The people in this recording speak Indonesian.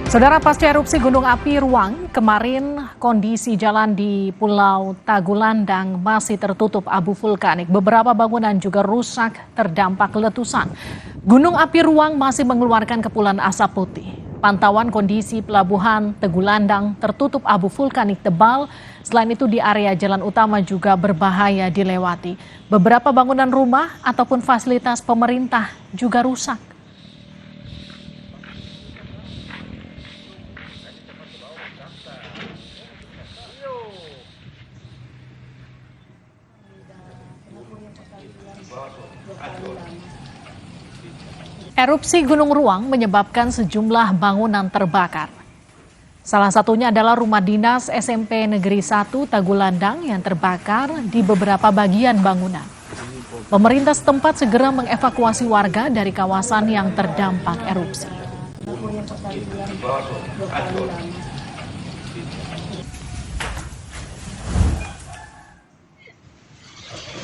Saudara, pasca erupsi Gunung Api Ruang, kemarin kondisi jalan di Pulau Tagulandang masih tertutup abu vulkanik. Beberapa bangunan juga rusak terdampak letusan. Gunung Api Ruang masih mengeluarkan kepulan asap putih. Pantauan kondisi pelabuhan Tagulandang tertutup abu vulkanik tebal. Selain itu di area jalan utama juga berbahaya dilewati. Beberapa bangunan rumah ataupun fasilitas pemerintah juga rusak. Erupsi Gunung Ruang menyebabkan sejumlah bangunan terbakar. Salah satunya adalah rumah dinas SMP Negeri 1 Tagulandang yang terbakar di beberapa bagian bangunan. Pemerintah setempat segera mengevakuasi warga dari kawasan yang terdampak erupsi.